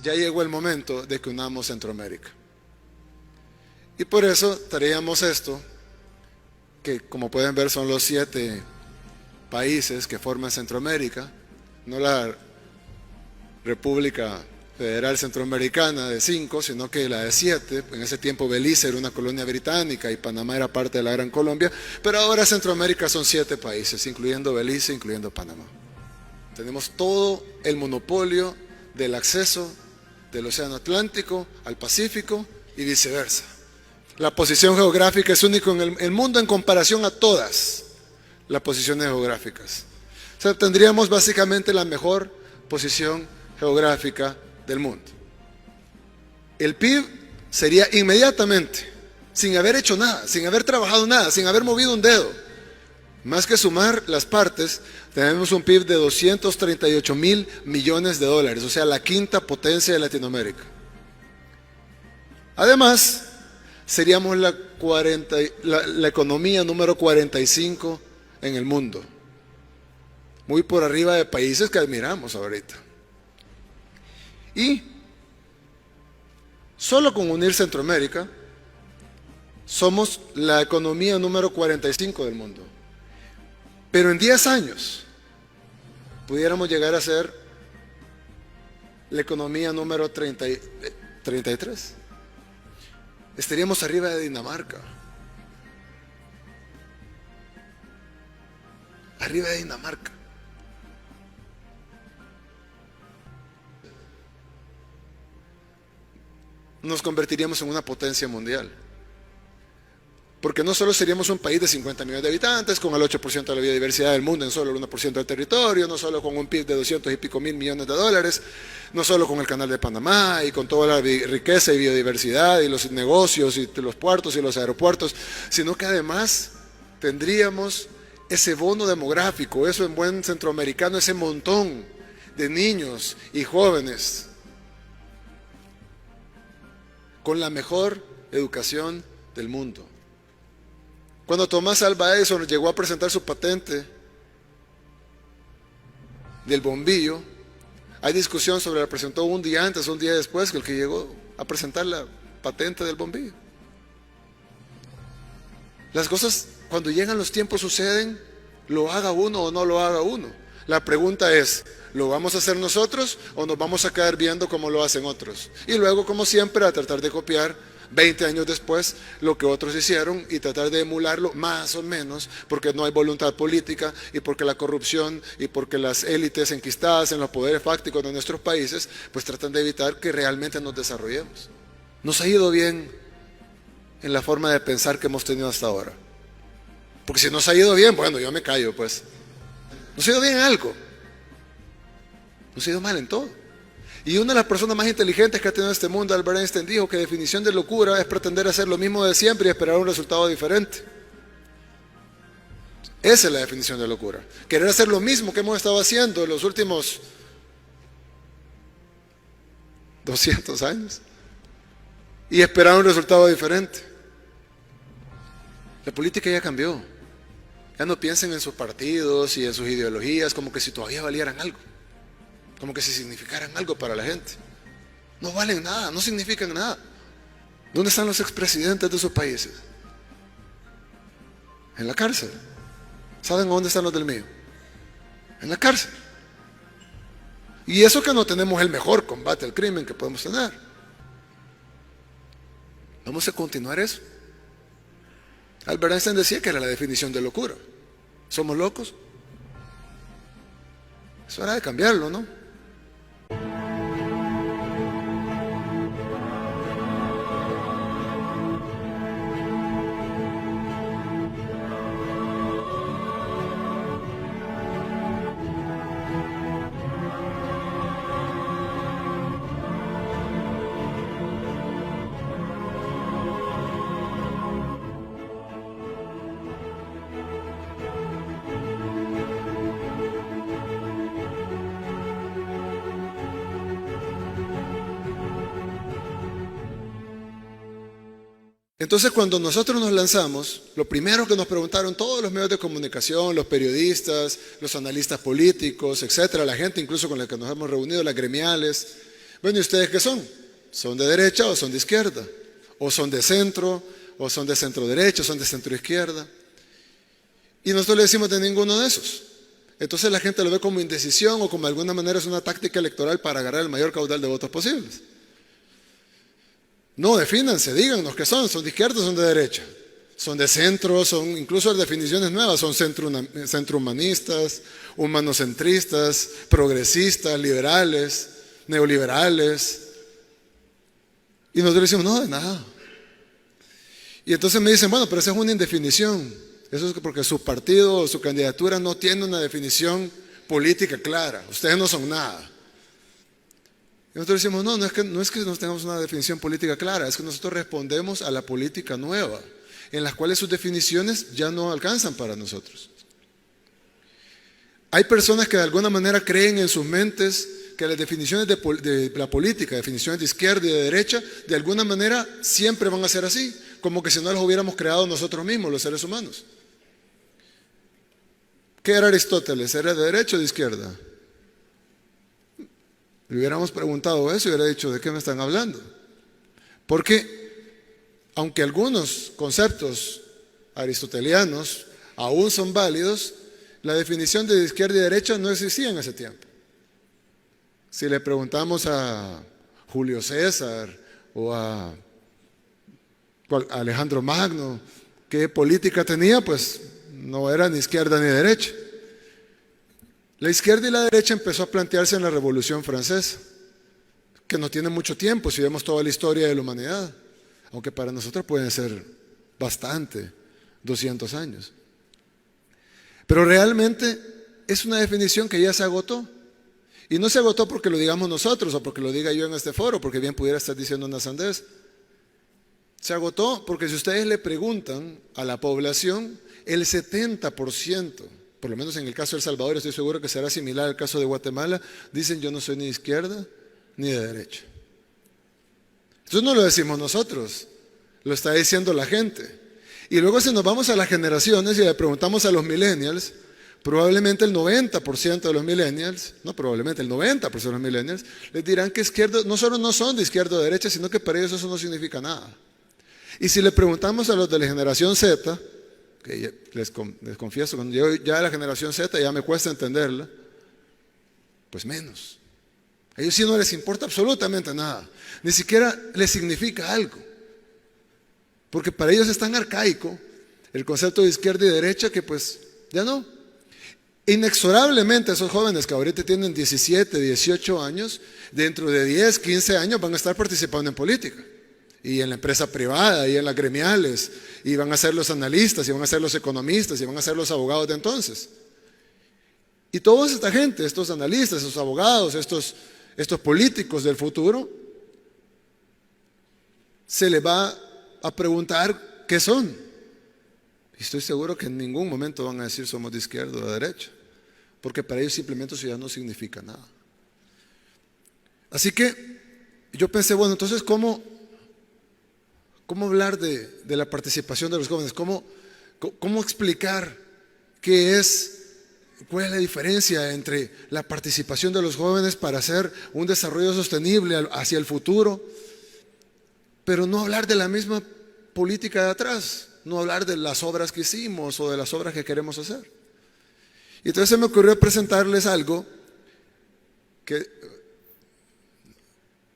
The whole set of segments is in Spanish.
ya llegó el momento de que unamos Centroamérica. Y por eso traíamos esto, que como pueden ver son los 7 países que forman Centroamérica, no la República Federal Centroamericana de 5, sino que la de 7. En ese tiempo Belice era una colonia británica y Panamá era parte de la Gran Colombia, pero ahora Centroamérica son 7 países, incluyendo Belice, incluyendo Panamá. Tenemos todo el monopolio del acceso del Océano Atlántico al Pacífico y viceversa. La posición geográfica es única en el mundo en comparación a todas las posiciones geográficas. O sea, tendríamos básicamente la mejor posición geográfica del mundo. El PIB sería inmediatamente, sin haber hecho nada, sin haber trabajado nada, sin haber movido un dedo, más que sumar las partes, tenemos un PIB de 238.000 millones de dólares, o sea, la 5ª potencia de Latinoamérica. Además, seríamos la economía número 45 en el mundo, muy por arriba de países que admiramos ahorita. Y solo con unir Centroamérica, somos la economía número 45 del mundo. Pero en 10 años, pudiéramos llegar a ser la economía número 33. Estaríamos arriba de Dinamarca. Arriba de Dinamarca. Nos convertiríamos en una potencia mundial. Porque no solo seríamos un país de 50 millones de habitantes, con el 8% de la biodiversidad del mundo en solo el 1% del territorio, no solo con un PIB de 200 y pico mil millones de dólares, no solo con el canal de Panamá y con toda la riqueza y biodiversidad y los negocios y los puertos y los aeropuertos, sino que además tendríamos ese bono demográfico, eso en buen centroamericano, ese montón de niños y jóvenes con la mejor educación del mundo. Cuando Thomas Alva Edison llegó a presentar su patente del bombillo, hay discusión sobre la presentó un día antes o un día después que el que llegó a presentar la patente del bombillo. Las cosas cuando llegan los tiempos suceden, lo haga uno o no lo haga uno. La pregunta es, ¿lo vamos a hacer nosotros o nos vamos a quedar viendo cómo lo hacen otros? Y luego, como siempre, a tratar de copiar 20 años después lo que otros hicieron y tratar de emularlo más o menos, porque no hay voluntad política y porque la corrupción y porque las élites enquistadas en los poderes fácticos de nuestros países pues tratan de evitar que realmente nos desarrollemos. Nos ha ido bien en la forma de pensar que hemos tenido hasta ahora, porque si nos ha ido bien, bueno, yo me callo pues. Nos ha ido bien en algo, nos ha ido mal en todo. Y una de las personas más inteligentes que ha tenido este mundo, Albert Einstein, dijo que definición de locura es pretender hacer lo mismo de siempre y esperar un resultado diferente. Esa es la definición de locura. Querer hacer lo mismo que hemos estado haciendo en los últimos 200 años y esperar un resultado diferente. La política ya cambió. Ya no piensen en sus partidos y en sus ideologías como que si todavía valieran algo, como que si significaran algo para la gente. No valen nada, no significan nada. ¿Dónde están los expresidentes de sus países? En la cárcel. ¿Saben dónde están los del mío? En la cárcel. Y eso que no tenemos el mejor combate al crimen que podemos tener. Vamos a continuar eso. Albert Einstein decía que era la definición de locura. ¿Somos locos? Es hora de cambiarlo, ¿no? Entonces, cuando nosotros nos lanzamos, lo primero que nos preguntaron todos los medios de comunicación, los periodistas, los analistas políticos, etcétera, la gente incluso con la que nos hemos reunido, las gremiales, Bueno, ¿y ustedes qué son? ¿Son de derecha o son de izquierda? ¿O son de centro? ¿O son de centro derecha? ¿O son de centro izquierda? Y nosotros le decimos de ninguno de esos. Entonces la gente lo ve como indecisión o como de alguna manera es una táctica electoral para agarrar el mayor caudal de votos posibles. No, defínanse, díganos qué son de izquierda o son de derecha. Son de centro, son incluso definiciones nuevas, son centro humanistas, humanocentristas, progresistas, liberales, neoliberales. Y nosotros decimos, no, de nada. Y entonces me dicen, bueno, pero esa es una indefinición. Eso es porque su partido o su candidatura no tiene una definición política clara. Ustedes no son nada. Y nosotros decimos, no es que no tengamos una definición política clara, es que nosotros respondemos a la política nueva, en las cuales sus definiciones ya no alcanzan para nosotros. Hay personas que de alguna manera creen en sus mentes que las definiciones de la política, definiciones de izquierda y de derecha, de alguna manera siempre van a ser así, como que si no las hubiéramos creado nosotros mismos, los seres humanos. ¿Qué era Aristóteles? ¿Era de derecha o de izquierda? Le hubiéramos preguntado eso y hubiera dicho, ¿de qué me están hablando? Porque, aunque algunos conceptos aristotelianos aún son válidos, la definición de izquierda y derecha no existía en ese tiempo. Si le preguntamos a Julio César o a Alejandro Magno qué política tenía, pues no era ni izquierda ni derecha. La izquierda y la derecha empezó a plantearse en la Revolución Francesa, que no tiene mucho tiempo si vemos toda la historia de la humanidad, aunque para nosotros pueden ser bastante, 200 años. Pero realmente es una definición que ya se agotó. Y no se agotó porque lo digamos nosotros o porque lo diga yo en este foro, porque bien pudiera estar diciendo una sandez. Se agotó porque si ustedes le preguntan a la población, el 70%, por lo menos en el caso de El Salvador, estoy seguro que será similar al caso de Guatemala, dicen yo no soy ni de izquierda ni de derecha. Entonces no lo decimos nosotros, lo está diciendo la gente. Y luego si nos vamos a las generaciones y le preguntamos a los millennials, probablemente el 90% de los millennials, no probablemente el 90% de los millennials, les dirán que izquierda, no solo no son de izquierda o de derecha, sino que para ellos eso no significa nada. Y si le preguntamos a los de la generación Z, que les confieso, cuando yo ya de la generación Z ya me cuesta entenderla, pues menos. A ellos sí no les importa absolutamente nada, ni siquiera les significa algo. Porque para ellos es tan arcaico el concepto de izquierda y derecha que pues ya no. Inexorablemente esos jóvenes que ahorita tienen 17, 18 años, dentro de 10, 15 años van a estar participando en política. Y en la empresa privada, y en las gremiales, y van a ser los analistas, y van a ser los economistas, y van a ser los abogados de entonces. Y toda esta gente, estos analistas, estos abogados, estos políticos del futuro, se les va a preguntar qué son. Y estoy seguro que en ningún momento van a decir somos de izquierda o de derecha, porque para ellos simplemente eso ya no significa nada. Así que yo pensé, bueno, entonces ¿cómo hablar de la participación de los jóvenes? ¿Cómo explicar cuál es la diferencia entre la participación de los jóvenes para hacer un desarrollo sostenible hacia el futuro, pero no hablar de la misma política de atrás, no hablar de las obras que hicimos o de las obras que queremos hacer? Y entonces se me ocurrió presentarles algo que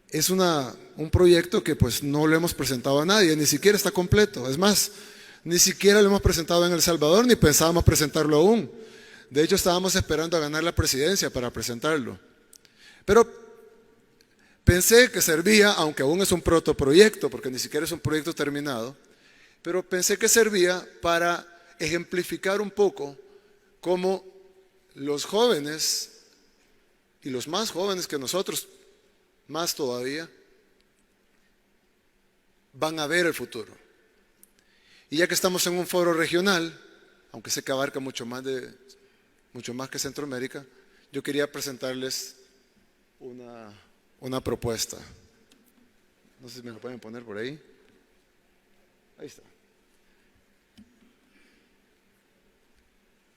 es un proyecto que pues no lo hemos presentado a nadie, ni siquiera está completo. Es más, ni siquiera lo hemos presentado en El Salvador, ni pensábamos presentarlo aún. De hecho, estábamos esperando a ganar la presidencia para presentarlo. Pero pensé que servía, aunque aún es un protoproyecto, porque ni siquiera es un proyecto terminado, pero pensé que servía para ejemplificar un poco cómo los jóvenes, y los más jóvenes que nosotros, más todavía, van a ver el futuro. Y ya que estamos en un foro regional, aunque sé que abarca mucho más que Centroamérica, yo quería presentarles una propuesta. No sé si me lo pueden poner por ahí. Ahí está.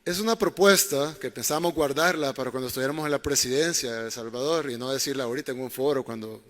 Es una propuesta que pensamos guardarla para cuando estuviéramos en la presidencia de El Salvador y no decirla ahorita en un foro cuando